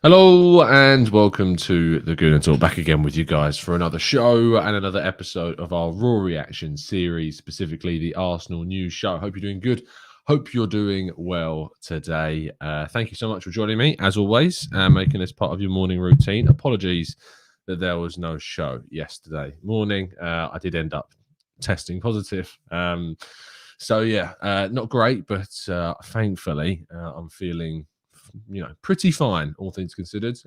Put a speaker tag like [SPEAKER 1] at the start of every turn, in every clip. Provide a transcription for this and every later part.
[SPEAKER 1] Hello and welcome to the Gooner Talk. Back again with you guys for another show and another episode of our Raw Reaction series, specifically the Arsenal News Show. Hope you're doing good. Hope you're doing well today. Thank you so much for joining me, as always, making this part of your morning routine. Apologies that there was no show yesterday morning. I did end up testing positive. Not great, but thankfully I'm feeling pretty fine, all things considered.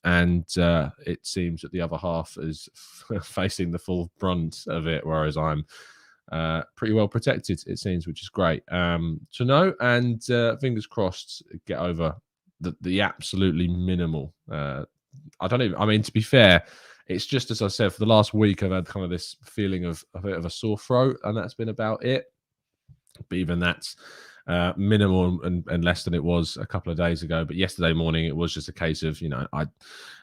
[SPEAKER 1] It seems that the other half is facing the full brunt of it, whereas I'm pretty well protected, it seems, which is great to know. And fingers crossed, get over the absolutely minimal. To be fair, it's just as I said, for the last week, I've had kind of this feeling of a bit of a sore throat, and that's been about it. But even that's minimal and less than it was a couple of days ago. But yesterday morning, it was just a case of, I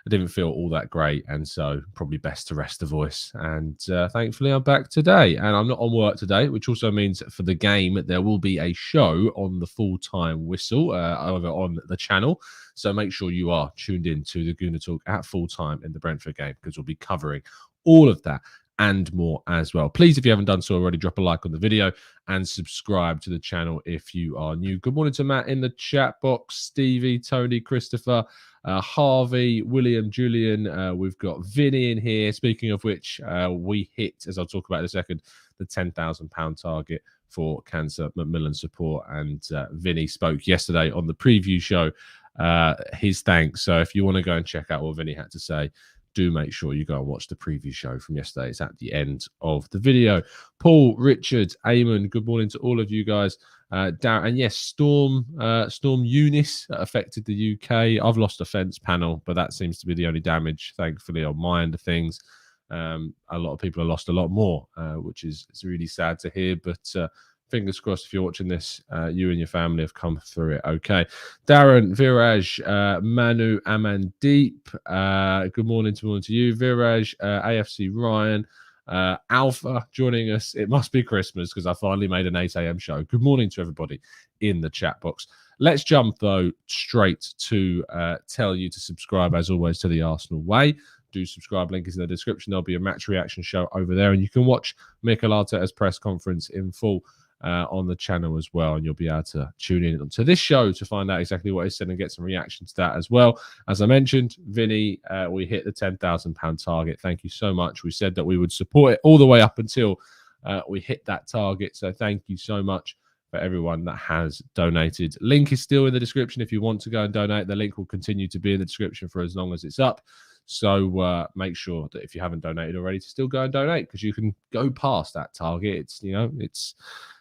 [SPEAKER 1] didn't feel all that great. And so probably best to rest the voice. And thankfully, I'm back today. And I'm not on work today, which also means for the game, there will be a show on the full-time whistle over on the channel. So make sure you are tuned in to the Gooner Talk at full-time in the Brentford game, because we'll be covering all of that and more as well. Please, if you haven't done so already, drop a like on the video and subscribe to the channel if you are new. Good morning to Matt in the chat box, Stevie, Tony, Christopher, Harvey, William, Julian. We've got Vinny in here. Speaking of which, we hit, as I'll talk about in a second, the £10,000 target for Cancer Macmillan support. And Vinny spoke yesterday on the preview show, his thanks. So if you want to go and check out what Vinny had to say, do make sure you go and watch the preview show from yesterday. It's at the end of the video. Paul, Richard, Eamon, good morning to all of you guys. Darren, and yes, Storm Eunice affected the UK. I've lost a fence panel, but that seems to be the only damage, thankfully, on my end of things. A lot of people have lost a lot more, which is really sad to hear. But fingers crossed, if you're watching this, you and your family have come through it okay. Darren, Viraj, Manu, Amandeep, good morning to you. Viraj, AFC Ryan, Alpha joining us. It must be Christmas because I finally made an 8 a.m. show. Good morning to everybody in the chat box. Let's jump, though, straight to tell you to subscribe, as always, to the Arsenal Way. Do subscribe, link is in the description. There'll be a match reaction show over there, and you can watch Mikel Arteta's press conference in full on the channel as well, and you'll be able to tune in to this show to find out exactly what he said and get some reactions to that as well. As I mentioned, Vinny, we hit the £10,000 target. Thank you so much. We said that we would support it all the way up until we hit that target, so thank you so much for everyone that has donated. Link is still in the description if you want to go and donate. The link will continue to be in the description for as long as it's up. So make sure that if you haven't donated already, to still go and donate, because you can go past that target. It's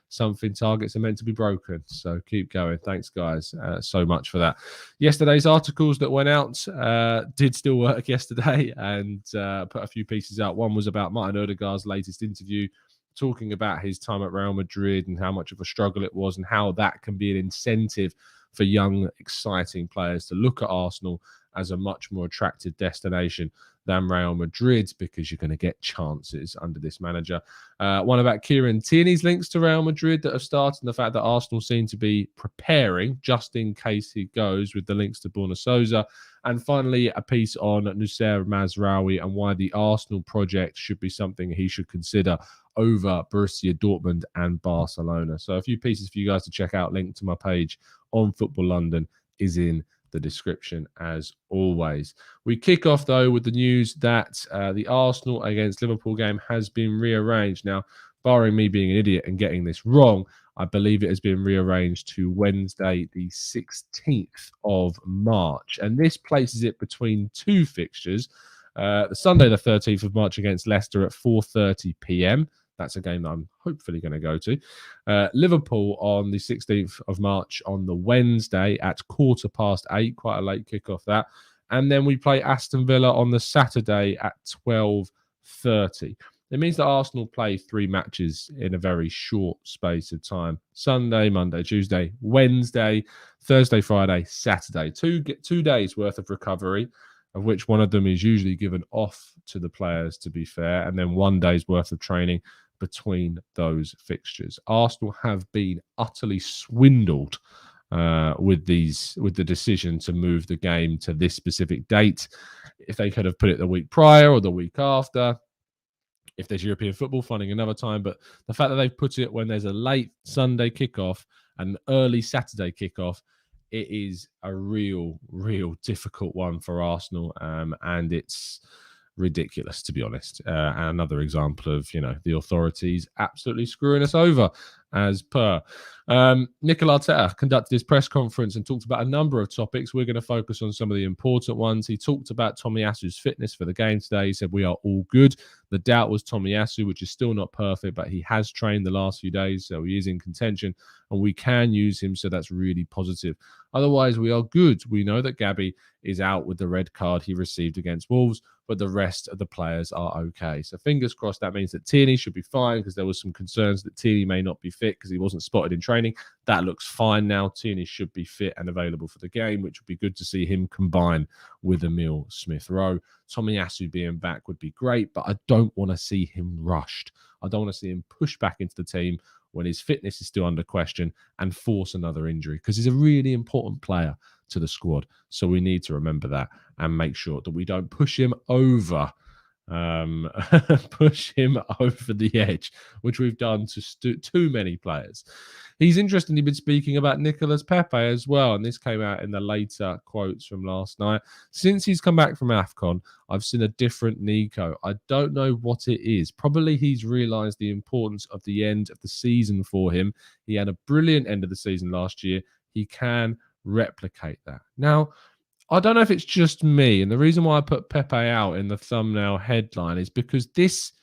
[SPEAKER 1] something, targets are meant to be broken. So keep going. Thanks, guys, so much for that. Yesterday's articles that went out did still work yesterday, and put a few pieces out. One was about Martin Odegaard's latest interview, talking about his time at Real Madrid and how much of a struggle it was, and how that can be an incentive for young, exciting players to look at Arsenal as a much more attractive destination than Real Madrid, because you're going to get chances under this manager. One about Kieran Tierney's links to Real Madrid that have started, and the fact that Arsenal seem to be preparing just in case he goes, with the links to Borna Sosa. And finally, a piece on Nusser Mazraoui and why the Arsenal project should be something he should consider over Borussia Dortmund and Barcelona. So a few pieces for you guys to check out. Link to my page on Football London is in the description, as always. We kick off, though, with the news that the Arsenal against Liverpool game has been rearranged. Now, barring me being an idiot and getting this wrong, I believe it has been rearranged to Wednesday, the 16th of March. And this places it between two fixtures. The Sunday, the 13th of March against Leicester at 4:30 p.m. That's a game that I'm hopefully going to go to. Liverpool on the 16th of March on the Wednesday at 8:15. Quite a late kickoff, that. And then we play Aston Villa on the Saturday at 12:30. It means that Arsenal play 3 matches in a very short space of time. Sunday, Monday, Tuesday, Wednesday, Thursday, Friday, Saturday. Two days worth of recovery, of which one of them is usually given off to the players, to be fair, and then 1 day's worth of training between those fixtures. Arsenal have been utterly swindled with the decision to move the game to this specific date. If they could have put it the week prior or the week after, if there's European football, finding another time. But the fact that they've put it when there's a late Sunday kickoff and early Saturday kickoff, it is a real difficult one for Arsenal, and it's ridiculous, to be honest. And another example of, the authorities absolutely screwing us over, as per. Nicolas Pepe conducted his press conference and talked about a number of topics. We're going to focus on some of the important ones. He talked about Tomiyasu's fitness for the game today. He said, we are all good. The doubt was Tomiyasu, which is still not perfect, but he has trained the last few days, so he is in contention, and we can use him, so that's really positive. Otherwise, we are good. We know that Gabby is out with the red card he received against Wolves, but the rest of the players are okay. So fingers crossed that means that Tierney should be fine, because there was some concerns that Tierney may not be fit because he wasn't spotted in training. That looks fine now. Tierney should be fit and available for the game, which would be good to see him combine with Emile Smith-Rowe. Tomiyasu being back would be great, but I don't want to see him rushed. I don't want to see him pushed back into the team when his fitness is still under question and force another injury, because he's a really important player to the squad. So we need to remember that and make sure that we don't push him over the edge, which we've done to too many players. He's interestingly been speaking about Nicolas Pepe as well, and this came out in the later quotes from last night. Since he's come back from AFCON, I've seen a different Nico. I don't know what it is. Probably he's realised the importance of the end of the season for him. He had a brilliant end of the season last year. He can replicate that. Now, I don't know if it's just me, and the reason why I put Pepe out in the thumbnail headline is because this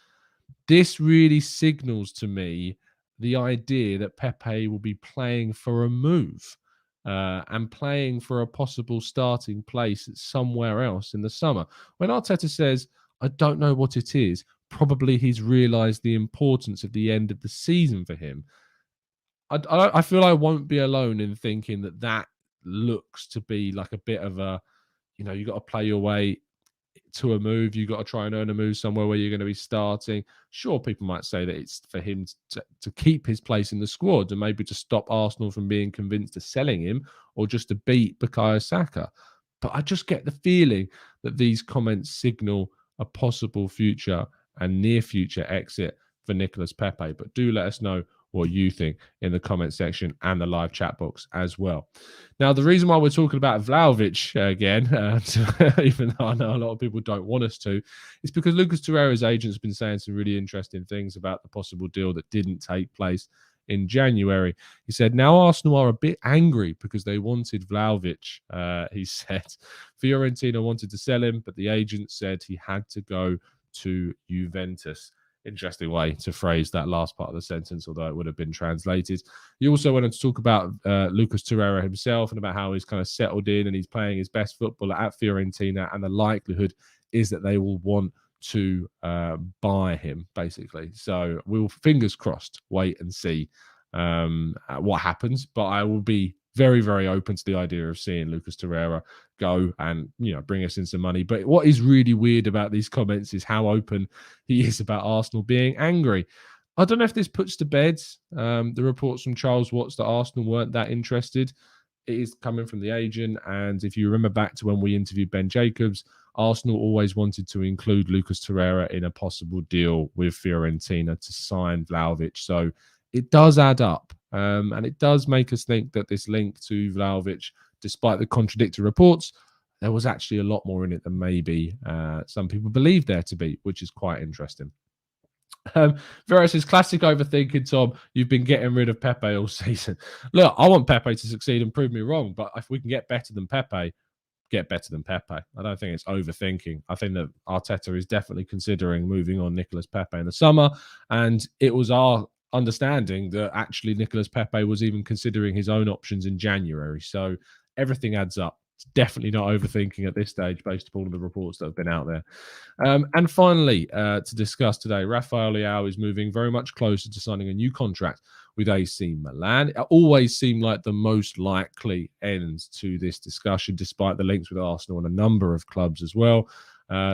[SPEAKER 1] really signals to me the idea that Pepe will be playing for a move and playing for a possible starting place somewhere else in the summer. When Arteta says, I don't know what it is, probably he's realised the importance of the end of the season for him. I feel I won't be alone in thinking that looks to be like a bit of a, you got to play your way to a move. You got to try and earn a move somewhere where you're going to be starting. Sure, people might say that it's for him to keep his place in the squad and maybe to stop Arsenal from being convinced of selling him or just to beat Bukayo Saka. But I just get the feeling that these comments signal a possible future and near future exit for Nicolas Pepe. But do let us know what you think in the comment section and the live chat box as well. Now, the reason why we're talking about Vlahovic again, even though I know a lot of people don't want us to, is because Lucas Torreira's agent's been saying some really interesting things about the possible deal that didn't take place in January. He said, now Arsenal are a bit angry because they wanted Vlahovic. He said Fiorentina wanted to sell him, but the agent said he had to go to Juventus. Interesting way to phrase that last part of the sentence, although it would have been translated. He also went on to talk about Lucas Torreira himself and about how he's kind of settled in and he's playing his best football at Fiorentina, and the likelihood is that they will want to buy him, basically. So we'll, fingers crossed, wait and see what happens. But I will be very, very open to the idea of seeing Lucas Torreira go and, bring us in some money. But what is really weird about these comments is how open he is about Arsenal being angry. I don't know if this puts to bed the reports from Charles Watts that Arsenal weren't that interested. It is coming from the agent. And if you remember back to when we interviewed Ben Jacobs, Arsenal always wanted to include Lucas Torreira in a possible deal with Fiorentina to sign Vlahovic. So it does add up. And it does make us think that this link to Vlahovic, despite the contradictory reports, there was actually a lot more in it than maybe some people believe there to be, which is quite interesting. Vera says, classic overthinking, Tom. You've been getting rid of Pepe all season. Look, I want Pepe to succeed and prove me wrong, but if we can get better than Pepe, get better than Pepe. I don't think it's overthinking. I think that Arteta is definitely considering moving on Nicolas Pepe in the summer, and it was our understanding that actually Nicolas Pepe was even considering his own options in January. So everything adds up. It's definitely not overthinking at this stage based upon all the reports that have been out there. And finally, to discuss today, Rafael Leao is moving very much closer to signing a new contract with AC Milan. It always seemed like the most likely end to this discussion, despite the links with Arsenal and a number of clubs as well.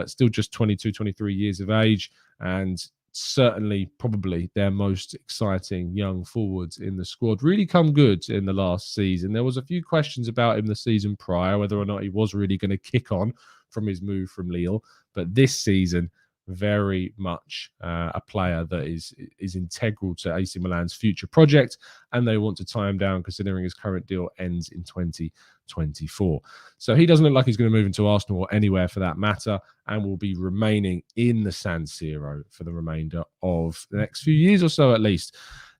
[SPEAKER 1] Still just 22, 23 years of age. And certainly probably their most exciting young forwards in the squad. Really come good in the last season. There was a few questions about him the season prior, whether or not he was really going to kick on from his move from Lille. But this season, very much a player that is integral to AC Milan's future project, and they want to tie him down considering his current deal ends in 2024. So he doesn't look like he's going to move into Arsenal or anywhere for that matter, and will be remaining in the San Siro for the remainder of the next few years or so at least.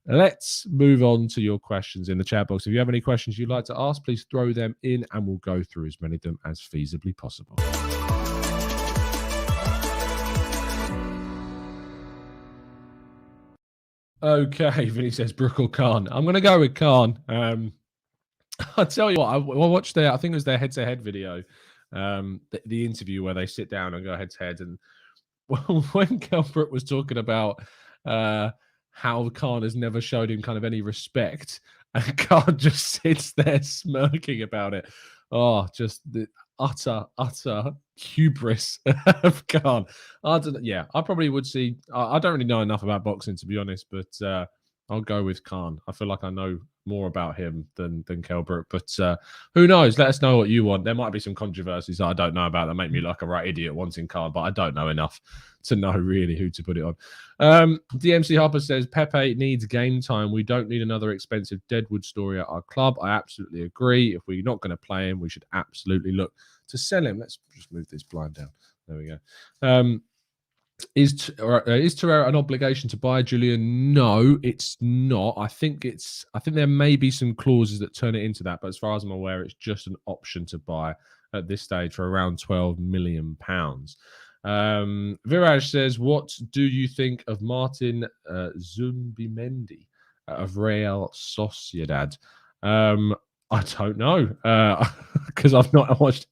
[SPEAKER 1] Let's move on to your questions in the chat box. If you have any questions you'd like to ask, please throw them in and we'll go through as many of them as feasibly possible. Okay, Vinny says Brook or Khan. I'm going to go with Khan. I'll tell you what, I watched I think it was their head-to-head video, the interview where they sit down and go head-to-head. And when Kelbrook was talking about how Khan has never showed him kind of any respect, and Khan just sits there smirking about it. Oh, just the utter hubris of Khan. I probably would see. I don't really know enough about boxing, to be honest, but I'll go with Khan. I feel like I know more about him than Kelbrook, but who knows? Let us know what you want. There might be some controversies that I don't know about that make me like a right idiot wanting Khan, but I don't know enough to know really who to put it on. DMC Harper says Pepe needs game time. We don't need another expensive Deadwood story at our club. I absolutely agree. If we're not going to play him, we should absolutely look to sell him. Let's just move this blind down. There we go. Is Torreira an obligation to buy, Julian? No, it's not. I think there may be some clauses that turn it into that, but as far as I'm aware, it's just an option to buy at this stage for around £12 million. Viraj says, what do you think of Martin Zubimendi of Real Sociedad? I don't know, because I've not watched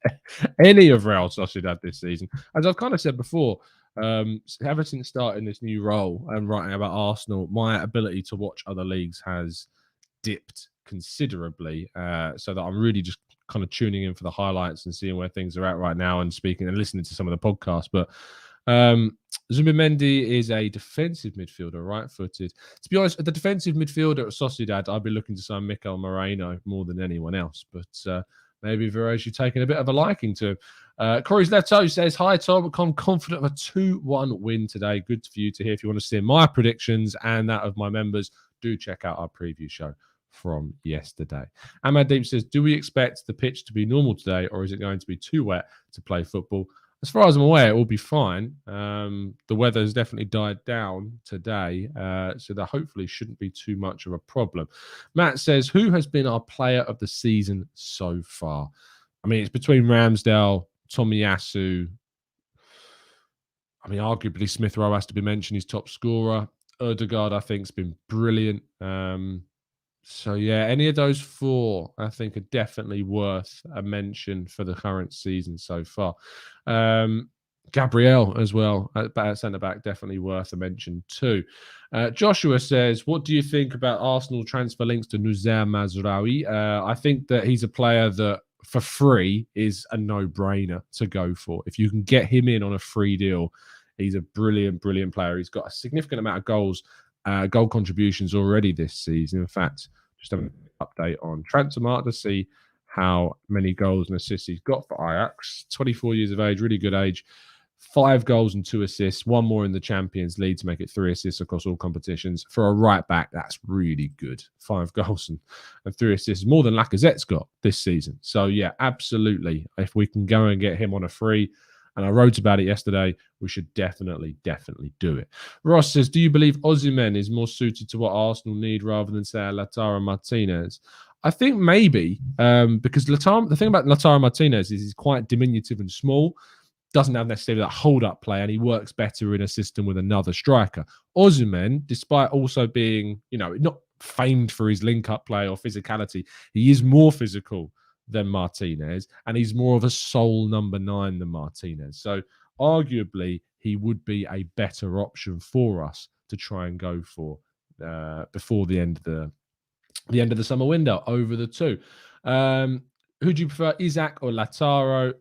[SPEAKER 1] any of Real Sociedad this season. As I've kind of said before, ever since starting this new role and writing about Arsenal, my ability to watch other leagues has dipped considerably, so that I'm really just kind of tuning in for the highlights and seeing where things are at right now and speaking and listening to some of the podcasts. But Zubimendi is a defensive midfielder, right-footed. To be honest, the defensive midfielder at Sociedad, I'd be looking to sign Mikel Moreno more than anyone else. But maybe Viraj, you've taken a bit of a liking to him. Corey's Leto says, hi, Tom. I'm confident of a 2-1 win today. Good for you to hear. If you want to see my predictions and that of my members, do check out our preview show from yesterday. Ahmad Deep says, do we expect the pitch to be normal today, or is it going to be too wet to play football? As far as I'm aware, it will be fine. The weather has definitely died down today, so that hopefully shouldn't be too much of a problem. Matt says, who has been our player of the season so far? I mean, it's between Ramsdale, Tomiyasu. I mean, arguably Smith Rowe has to be mentioned. He's top scorer. Ødegaard, I think, has been brilliant. So, yeah, any of those four, I think, are definitely worth a mention for the current season so far. Gabriel as well, at centre-back, definitely worth a mention too. Joshua says, what do you think about Arsenal transfer links to Noussair Mazraoui? I think that he's a player that, for free, is a no-brainer to go for. If you can get him in on a free deal, he's a brilliant, brilliant player. He's got a significant amount of goal contributions already this season. In fact, just have an update on Transfermarkt to see how many goals and assists he's got for Ajax. 24 years of age, really good age. 5 goals and 2 assists, 1 more in the Champions League to make it 3 assists across all competitions. For a right back, that's really good. 5 goals and 3 assists, more than Lacazette's got this season. So, yeah, absolutely. If we can go and get him on a free, and I wrote about it yesterday, we should definitely do it. Ross says, do you believe Osimhen is more suited to what Arsenal need rather than, say, Lautaro Martinez? I think maybe, because the thing about Lautaro Martinez is he's quite diminutive and small, doesn't have necessarily that hold-up play, and he works better in a system with another striker. Osimhen, despite also being, not famed for his link-up play or physicality, he is more physical than Martinez, and he's more of a sole number 9 than Martinez. So arguably, he would be a better option for us to try and go for before the end of the summer window over the two. Who do you prefer, Isaac or Lautaro?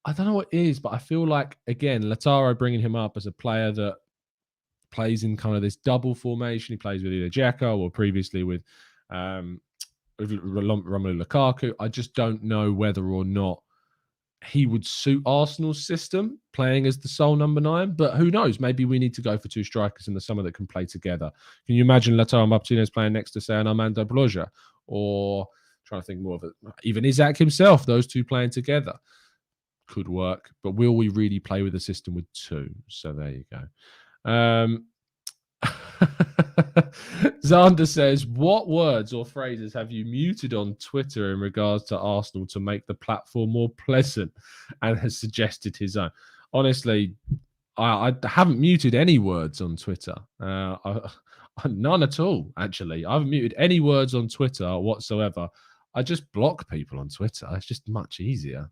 [SPEAKER 1] I don't know what it is, but I feel like, again, Lautaro, bringing him up as a player that plays in kind of this double formation. He plays with either Dzeko or previously with Romelu Lukaku. I just don't know whether or not he would suit Arsenal's system, playing as the sole number 9. But who knows? Maybe we need to go for 2 strikers in the summer that can play together. Can you imagine Lautaro Martinez playing next to, say, an Armando Broja? Or, trying to think more of it, even Isaac himself, those 2 playing together could work. But will we really play with a system with 2? So there you go. Xander says, what words or phrases have you muted on Twitter in regards to Arsenal to make the platform more pleasant, and has suggested his own? Honestly, I haven't muted any words on Twitter. None at all, actually. I haven't muted any words on Twitter whatsoever. I just block people on Twitter. It's just much easier.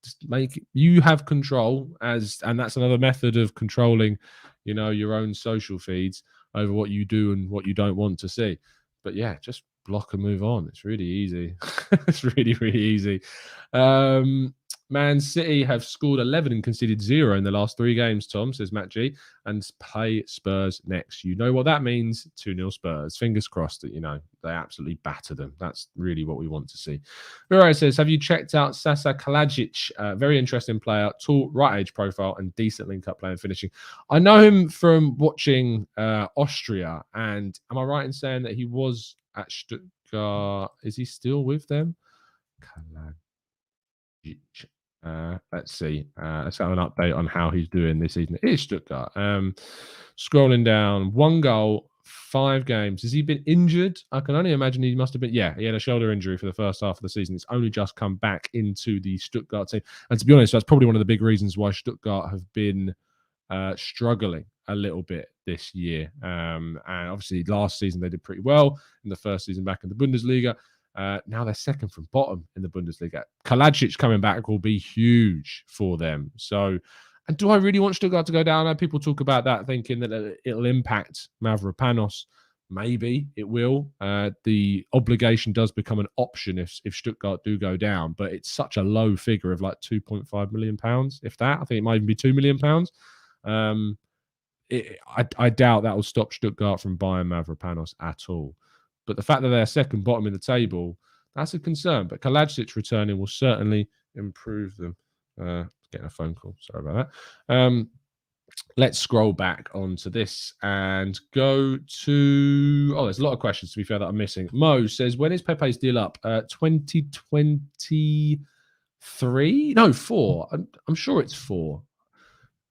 [SPEAKER 1] Just you have control, and that's another method of controlling, your own social feeds over what you do and what you don't want to see. But yeah, just block and move on. It's really easy. It's really, really easy. Man City have scored 11 and conceded 0 in the last 3 games, Tom, says Matt G, and play Spurs next. You know what that means? 2-0 Spurs. Fingers crossed that, they absolutely batter them. That's really what we want to see. Vero says, have you checked out Sasa Kalajic? Very interesting player, tall, right age profile, and decent link-up play and finishing. I know him from watching Austria, and am I right in saying that he was at Stuttgart? Is he still with them? Kalajic. Let's see. Let's have an update on how he's doing this season. It is Stuttgart. Scrolling down, 1 goal, 5 games. Has he been injured? I can only imagine he must have been. Yeah, he had a shoulder injury for the first half of the season. It's only just come back into the Stuttgart team. And to be honest, that's probably one of the big reasons why Stuttgart have been struggling a little bit this year. And obviously last season they did pretty well in the first season back in the Bundesliga. Now they're second from bottom in the Bundesliga. Kalajic coming back will be huge for them. So, and do I really want Stuttgart to go down? I know people talk about that, thinking that it'll impact Mavropanos. Maybe it will. The obligation does become an option if Stuttgart do go down, but it's such a low figure of like £2.5 million, if that. I think it might even be £2 million. I doubt that will stop Stuttgart from buying Mavropanos at all. But the fact that they're second bottom in the table, that's a concern. But Kalajic returning will certainly improve them. Getting a phone call. Sorry about that. Let's scroll back onto this and go to... Oh, there's a lot of questions, to be fair, that I'm missing. Mo says, when is Pepe's deal up? 2023? No, 4. I'm sure it's 4.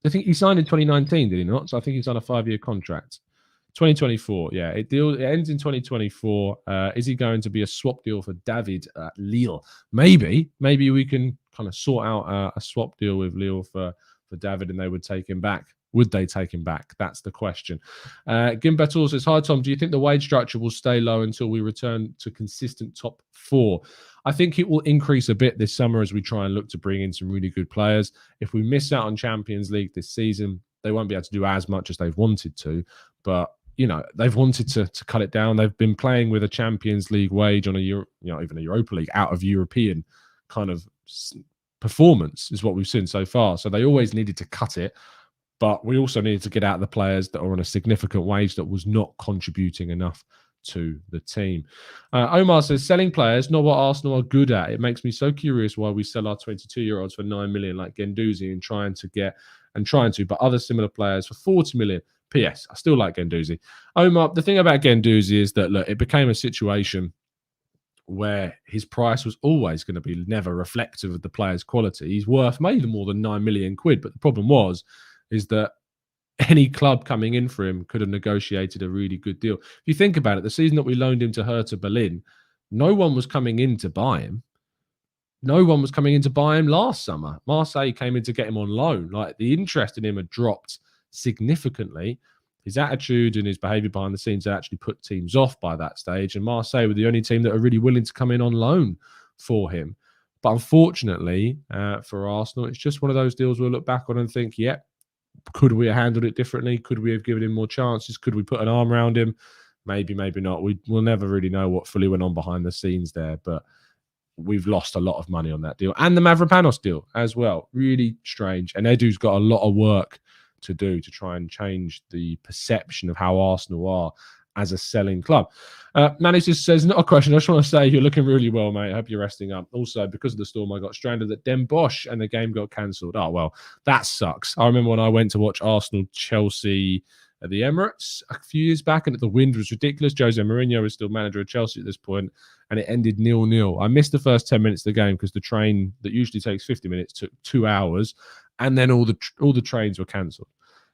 [SPEAKER 1] I think he signed in 2019, did he not? So I think he's on a 5-year contract. 2024, yeah. It ends in 2024. Is he going to be a swap deal for David at Lille? Maybe we can kind of sort out a swap deal with Lille for David, and they would take him back. Would they take him back? That's the question. Gimbatul says, hi, Tom. Do you think the wage structure will stay low until we return to consistent top 4? I think it will increase a bit this summer as we try and look to bring in some really good players. If we miss out on Champions League this season, they won't be able to do as much as they've wanted to. But they've wanted to cut it down. They've been playing with a Champions League wage on even a Europa League out of European kind of performance is what we've seen so far. So they always needed to cut it, but we also needed to get out the players that are on a significant wage that was not contributing enough to the team. Omar says, selling players, not what Arsenal are good at. It makes me so curious why we sell our 22-year-olds for 9 million like Guendouzi and trying to, but other similar players for 40 million. P.S. I still like Guendouzi. Omar, the thing about Guendouzi is that, look, it became a situation where his price was always going to be never reflective of the player's quality. He's worth maybe more than 9 million quid, but the problem is that any club coming in for him could have negotiated a really good deal. If you think about it, the season that we loaned him to Hertha Berlin, no one was coming in to buy him. No one was coming in to buy him last summer. Marseille came in to get him on loan. Like, the interest in him had dropped significantly. His attitude and his behaviour behind the scenes had actually put teams off by that stage, and Marseille were the only team that are really willing to come in on loan for him. But unfortunately for Arsenal, it's just one of those deals we'll look back on and think, yeah, could we have handled it differently? Could we have given him more chances? Could we put an arm around him? Maybe, maybe not. We'll never really know what fully went on behind the scenes there, but we've lost a lot of money on that deal. And the Mavropanos deal as well. Really strange. And Edu's got a lot of work to do to try and change the perception of how Arsenal are as a selling club. Manny just says, not a question. I just want to say you're looking really well, mate. I hope you're resting up. Also, because of the storm, I got stranded at Den Bosch and the game got cancelled. Oh, well, that sucks. I remember when I went to watch Arsenal-Chelsea at the Emirates a few years back, and the wind was ridiculous. Jose Mourinho was still manager of Chelsea at this point, and it ended 0-0. I missed the first 10 minutes of the game because the train that usually takes 50 minutes took 2 hours, and then all the trains were cancelled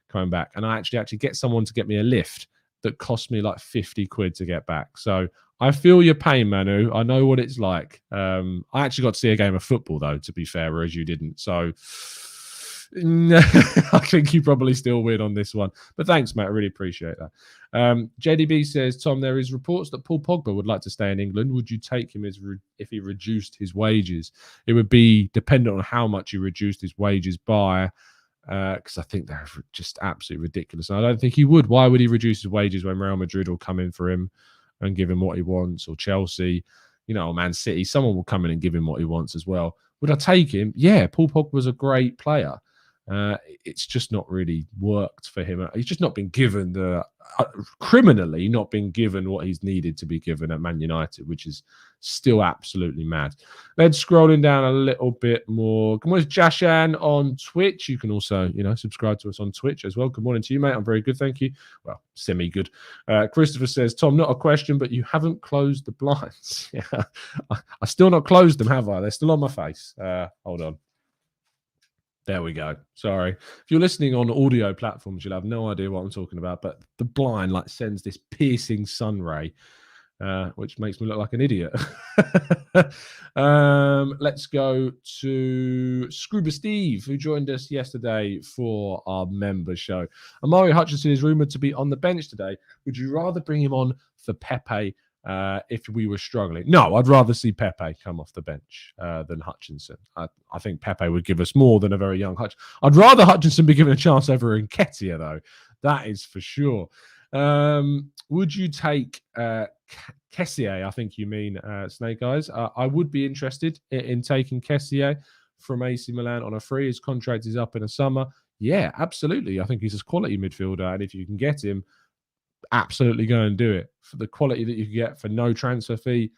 [SPEAKER 1] coming back. And I actually had to get someone to get me a lift that cost me like 50 quid to get back. So I feel your pain, Manu. I know what it's like. I actually got to see a game of football, though, to be fair, whereas you didn't. So I think you probably still win on this one. But thanks, mate. I really appreciate that. JDB says, Tom, there is reports that Paul Pogba would like to stay in England. Would you take him if he reduced his wages? It would be dependent on how much he reduced his wages by, because I think they're just absolutely ridiculous. And I don't think he would. Why would he reduce his wages when Real Madrid will come in for him and give him what he wants, or Chelsea, or Man City? Someone will come in and give him what he wants as well. Would I take him? Yeah, Paul Pogba was a great player. It's just not really worked for him. He's just not been given criminally not been given what he's needed to be given at Man United, which is still absolutely mad. Let's scrolling down a little bit more. Good morning, Jashan on Twitch. You can also, subscribe to us on Twitch as well. Good morning to you, mate. I'm very good, thank you. Well, semi-good. Christopher says, Tom, not a question, but you haven't closed the blinds. Yeah, I still not closed them, have I? They're still on my face. Hold on. There we go. Sorry. If you're listening on audio platforms, you'll have no idea what I'm talking about, but the blind sends this piercing sun ray, which makes me look like an idiot. Let's go to Scuba Steve, who joined us yesterday for our member show. Amari Hutchinson is rumoured to be on the bench today. Would you rather bring him on for Pepe if we were struggling? No, I'd rather see Pepe come off the bench than Hutchinson. I think Pepe would give us more than a very young Hutch. I'd rather Hutchinson be given a chance over Nketiah, though. That is for sure. Would you take Kessié? I think you mean Snake Eyes. I would be interested in taking Kessié from AC Milan on a free. His contract is up in the summer. Yeah, absolutely. I think he's a quality midfielder, and if you can get him, absolutely go and do it. For the quality that you can get for no transfer fee,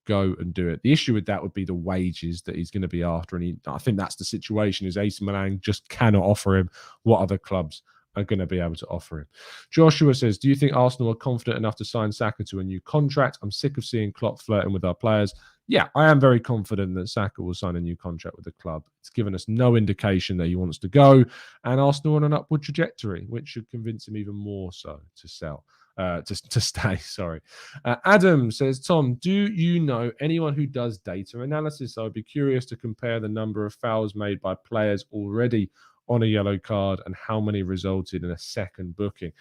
[SPEAKER 1] go and do it. The issue with that would be the wages that he's going to be after, and I think that's the situation, is AC Milan just cannot offer him what other clubs are going to be able to offer him. Joshua says, do you think Arsenal are confident enough to sign Saka to a new contract? I'm sick of seeing Klopp flirting with our players. Yeah, I am very confident that Saka will sign a new contract with the club. It's given us no indication that he wants to go, and Arsenal on an upward trajectory, which should convince him even more so to sell. To stay, sorry. Adam says, Tom, do you know anyone who does data analysis? I would be curious to compare the number of fouls made by players already on a yellow card and how many resulted in a second booking.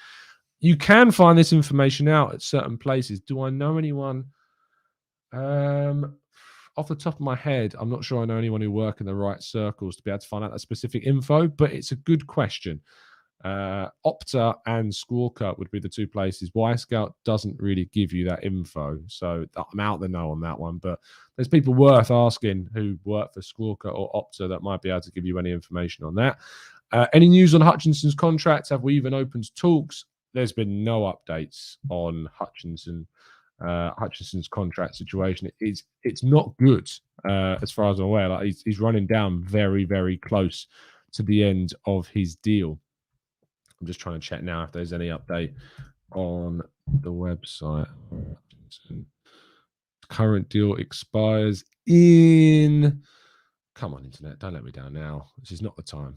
[SPEAKER 1] You can find this information out at certain places. Do I know anyone? Off the top of my head, I'm not sure I know anyone who work in the right circles to be able to find out that specific info, but it's a good question. Opta and Squawker would be the two places. Wisecout doesn't really give you that info, so I'm out the know on that one. But there's people worth asking who work for Squawker or Opta that might be able to give you any information on that. Any news on Hutchinson's contract? Have we even opened talks? There's been no updates on Hutchinson's contract situation. It's not good as far as I'm aware. He's running down very, very close to the end of his deal. I'm just trying to check now if there's any update on the website. Current deal expires in... Come on, internet, don't let me down now. This is not the time.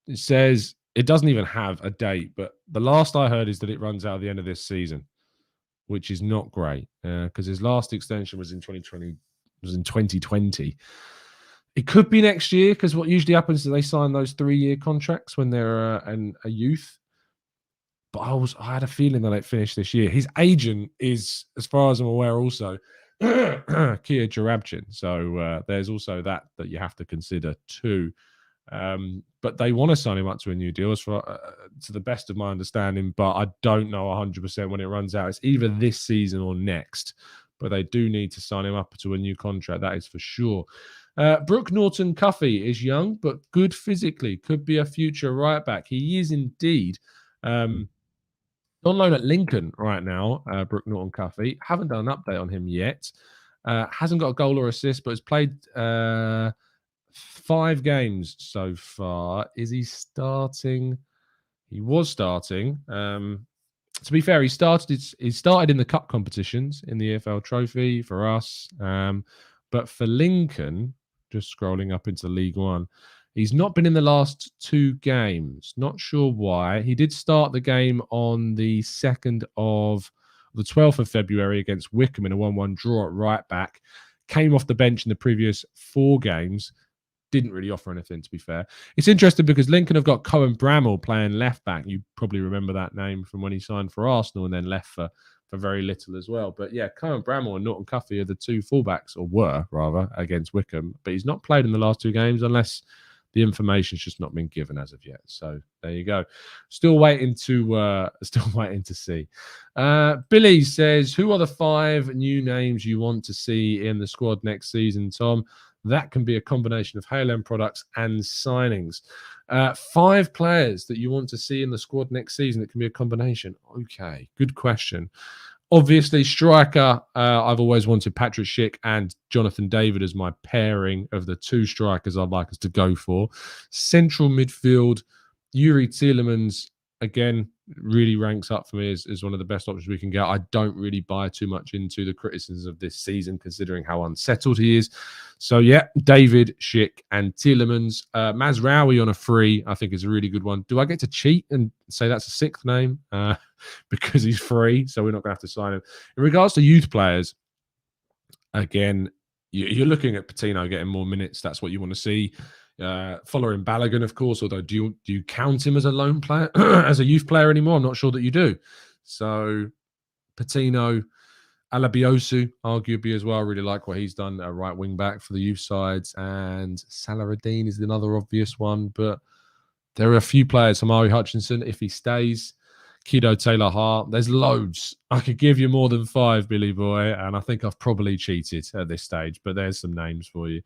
[SPEAKER 1] It says it doesn't even have a date, but the last I heard is that it runs out at the end of this season, which is not great because his last extension was in 2020. It could be next year because what usually happens is they sign those 3-year contracts when they're a youth. But I had a feeling that it finished this year. His agent is, as far as I'm aware, also Kia Jarabchin. So there's also that you have to consider too. But they want to sign him up to a new deal, to the best of my understanding. But I don't know 100% when it runs out. It's either this season or next. But they do need to sign him up to a new contract. That is for sure. Brooke Norton-Cuffy is young, but good physically. Could be a future right back. He is indeed. On loan at Lincoln right now, Brooke Norton-Cuffy. Haven't done an update on him yet. Hasn't got a goal or assist, but has played 5 games so far. Is he starting? He was starting. To be fair, he started in the cup competitions in the EFL Trophy for us. But for Lincoln, just scrolling up into League One, he's not been in the last 2 games. Not sure why. He did start the game on the 12th of February against Wickham in a 1-1 draw at right back. Came off the bench in the previous 4 games. Didn't really offer anything, to be fair. It's interesting because Lincoln have got Cohen Bramall playing left back. You probably remember that name from when he signed for Arsenal and then left for very little as well. But yeah, Cohen Bramall and Norton-Cuffy are the 2 fullbacks, or were rather, against Wickham. But he's not played in the last 2 games unless the information's just not been given as of yet. So there you go. Still waiting to see. Billy says, who are the 5 new names you want to see in the squad next season, Tom? That can be a combination of Halo products and signings. 5 players that you want to see in the squad next season that can be a combination. Okay, good question. Obviously, striker, I've always wanted Patrick Schick and Jonathan David as my pairing of the 2 strikers I'd like us to go for. Central midfield, Yuri Tielemans, again, really ranks up for me as one of the best options we can get. I don't really buy too much into the criticisms of this season, considering how unsettled he is. So, yeah, David, Schick, and Tielemans. Mazraoui on a free, I think, is a really good one. Do I get to cheat and say that's a 6th name? Because he's free, so we're not going to have to sign him. In regards to youth players, again, you're looking at Patino getting more minutes. That's what you want to see. Following Balogun, of course, although do you count him as a lone player, as a youth player anymore? I'm not sure that you do. So Patino, Alabiosu, arguably as well. I really like what he's done at right wing back for the youth sides. And Salah-Ad-Din is another obvious one. But there are a few players. Amari Hutchinson, if he stays. Kido Taylor-Hart. There's loads. I could give you more than 5, Billy Boy. And I think I've probably cheated at this stage. But there's some names for you.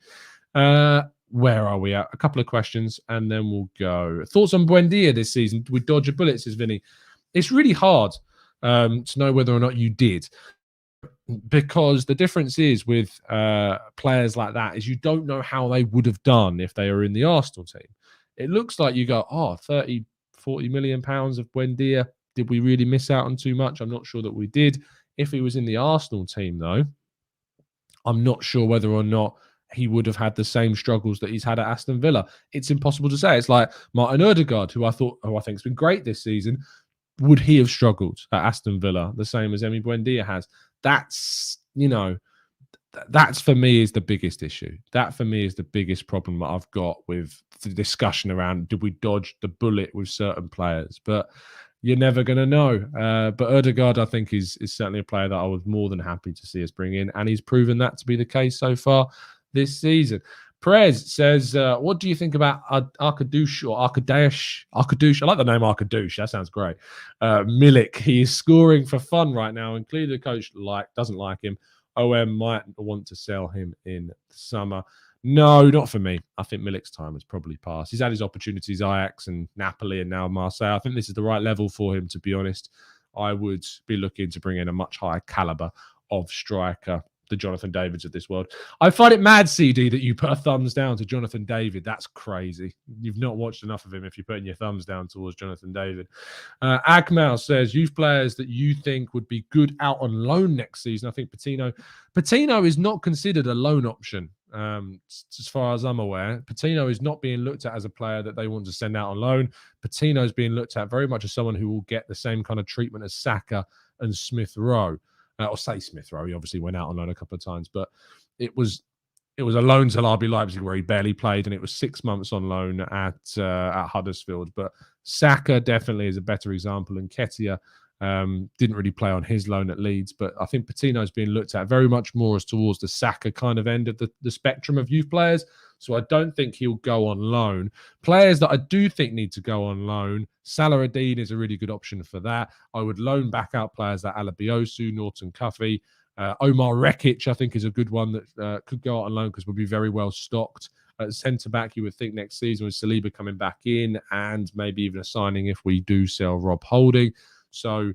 [SPEAKER 1] Where are we at? A couple of questions, and then we'll go. Thoughts on Buendia this season? Did we dodge a bullet, says Vinny? It's really hard to know whether or not you did, because the difference is with players like that is you don't know how they would have done if they were in the Arsenal team. It looks like you go, 30, 40 million pounds of Buendia. Did we really miss out on too much? I'm not sure that we did. If he was in the Arsenal team, though, I'm not sure whether or not he would have had the same struggles that he's had at Aston Villa. It's impossible to say. It's like Martin Odegaard, who I think has been great this season. Would he have struggled at Aston Villa the same as Emi Buendia has? That's for me is the biggest issue. That for me is the biggest problem that I've got with the discussion around did we dodge the bullet with certain players? But you're never going to know. But Odegaard, I think, is certainly a player that I was more than happy to see us bring in. And he's proven that to be the case so far this season. Perez says, what do you think about Arkadouche or Arkadouche? Arkadouche. I like the name Arkadouche. That sounds great. Milik, he is scoring for fun right now, and clearly the coach doesn't like him. OM might want to sell him in the summer. No, not for me. I think Milik's time has probably passed. He's had his opportunities, Ajax and Napoli and now Marseille. I think this is the right level for him, to be honest. I would be looking to bring in a much higher caliber of striker, the Jonathan Davids of this world. I find it mad, CD, that you put a thumbs down to Jonathan David. That's crazy. You've not watched enough of him if you're putting your thumbs down towards Jonathan David. Agmal says, youth players that you think would be good out on loan next season. I think Patino is not considered a loan option. As far as I'm aware, Patino is not being looked at as a player that they want to send out on loan. Patino is being looked at very much as someone who will get the same kind of treatment as Saka and Smith Rowe. Or say Smith Rowe. He obviously went out on loan a couple of times, but it was a loan to RB Leipzig where he barely played, and it was 6 months on loan at Huddersfield. But Saka definitely is a better example, and Nketiah didn't really play on his loan at Leeds. But I think Patino is being looked at very much more as towards the Saka kind of end of the spectrum of youth players. So I don't think he'll go on loan. Players that I do think need to go on loan, Salah-Ad-Din is a really good option for that. I would loan back out players like Alabiosu, Norton-Cuffy, Omar Rekic, I think, is a good one that could go out on loan because we'll be very well stocked. At centre-back, you would think next season with Saliba coming back in and maybe even a signing if we do sell Rob Holding. So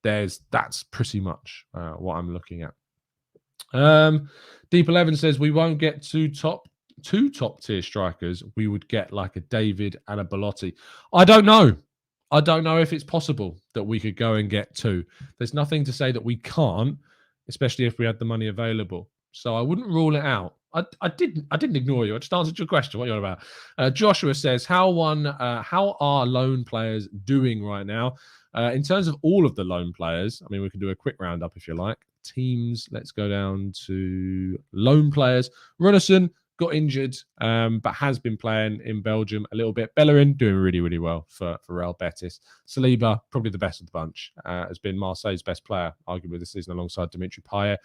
[SPEAKER 1] that's pretty much what I'm looking at. Deep 11 says we won't get two top tier strikers. We would get like a David and a Belotti. I don't know. I don't know if it's possible that we could go and get two. There's nothing to say that we can't, especially if we had the money available. So I wouldn't rule it out. I didn't ignore you. I just answered your question. What are you on about? Joshua says, how are loan players doing right now? In terms of all of the loan players, I mean, we can do a quick roundup if you like. Teams, let's go down to loan players. Runnison got injured, but has been playing in Belgium a little bit. Bellerin doing really, really well for Real Betis. Saliba, probably the best of the bunch, has been Marseille's best player, arguably this season, alongside Dimitri Payet.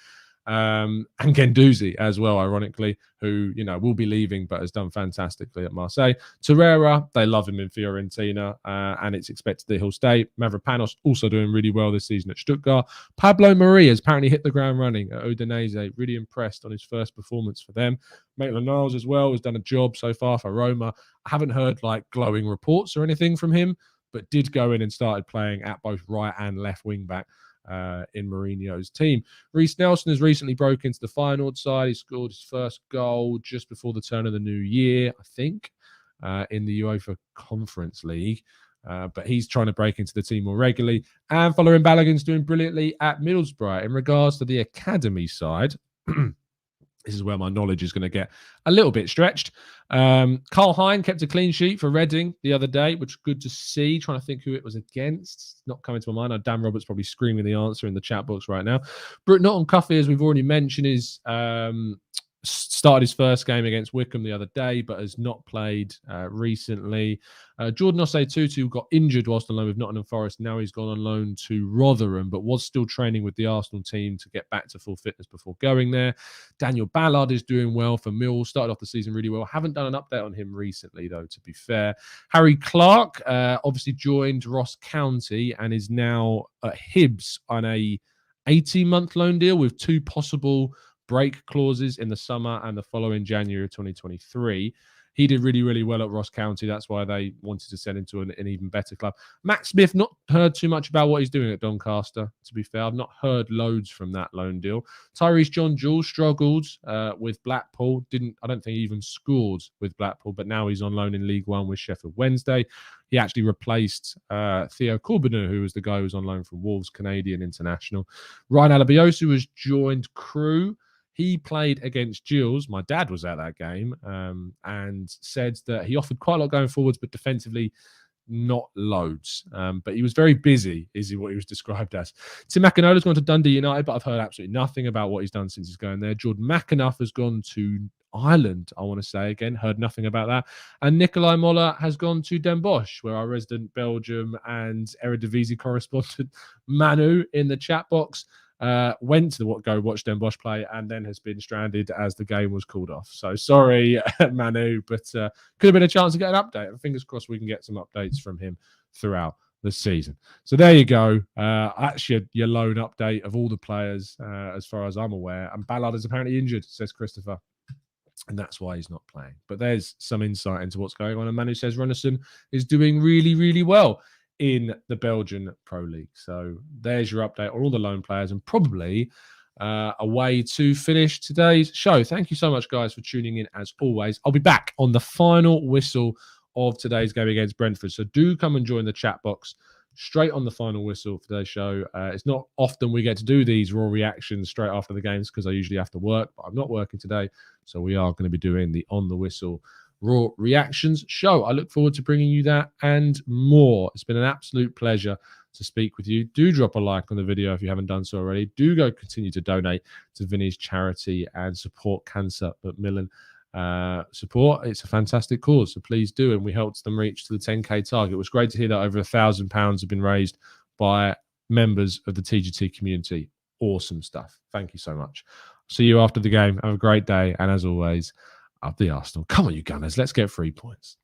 [SPEAKER 1] And Guendouzi as well, ironically, who, will be leaving but has done fantastically at Marseille. Torreira, they love him in Fiorentina, and it's expected that he'll stay. Mavropanos also doing really well this season at Stuttgart. Pablo Mari has apparently hit the ground running at Udinese. Really impressed on his first performance for them. Maitland-Niles as well has done a job so far for Roma. I haven't heard glowing reports or anything from him, but did go in and started playing at both right and left wing back in Mourinho's team. Reece Nelson has recently broken into the Feyenoord side. He scored his first goal just before the turn of the new year, I think, in the UEFA Conference League. But he's trying to break into the team more regularly. And Following Balogun's doing brilliantly at Middlesbrough. In regards to the academy side, this is where my knowledge is going to get a little bit stretched. Carl Hein kept a clean sheet for Reading the other day, which is good to see. Trying to think who it was against. Not coming to my mind. Dan Roberts probably screaming the answer in the chat box right now. Not Cuffy, as we've already mentioned, is started his first game against Wickham the other day, but has not played recently. Jordan Osei-Tutu got injured whilst on loan with Nottingham Forest. Now he's gone on loan to Rotherham, but was still training with the Arsenal team to get back to full fitness before going there. Daniel Ballard is doing well for Mill. Started off the season really well. Haven't done an update on him recently, though, to be fair. Harry Clark obviously joined Ross County and is now at Hibs on a 18-month loan deal with 2 possible break clauses in the summer and the following January of 2023. He did really, really well at Ross County. That's why they wanted to send him to an even better club. Matt Smith, not heard too much about what he's doing at Doncaster, to be fair. I've not heard loads from that loan deal. Tyrese John-Jules struggled with Blackpool. I don't think he even scored with Blackpool, but now he's on loan in League One with Sheffield Wednesday. He actually replaced Theo Corbeanu, who was the guy who was on loan from Wolves, Canadian international. Ryan Alabiosu has joined Crewe. He played against Gilles. My dad was at that game and said that he offered quite a lot going forwards, but defensively, not loads. But he was very busy, is what he was described as. Tim McInerney's gone to Dundee United, but I've heard absolutely nothing about what he's done since he's going there. Jordan McAnuff has gone to Ireland, I want to say again. Heard nothing about that. And Nikolai Moller has gone to Den Bosch, where our resident Belgium and Eredivisie correspondent Manu in the chat box went to go watch Den Bosch play and then has been stranded as the game was called off. So sorry, Manu, but could have been a chance to get an update. And fingers crossed we can get some updates from him throughout the season. So there you go. Actually, your loan update of all the players, as far as I'm aware. And Ballard is apparently injured, says Christopher. And that's why he's not playing. But there's some insight into what's going on. And Manu says Runnison is doing really, really well in the Belgian Pro League. So there's your update on all the loan players and probably a way to finish today's show. Thank you so much, guys, for tuning in as always. I'll be back on the final whistle of today's game against Brentford. So do come and join the chat box straight on the final whistle for today's show. It's not often we get to do these raw reactions straight after the games because I usually have to work, but I'm not working today. So we are going to be doing the on the whistle raw reactions show. I look forward to bringing you that and more. It's been an absolute pleasure to speak with you. Do drop a like on the video if you haven't done so already. Do go continue to donate to Vinny's charity and support Cancer at Milan. Support. It's a fantastic cause, so please do. And we helped them reach to the 10k target. It was great to hear that over £1,000 have been raised by members of the TGT community. Awesome stuff. Thank you so much. See you after the game. Have a great day. And as always, up the Arsenal. Come on, you Gunners. Let's get 3 points.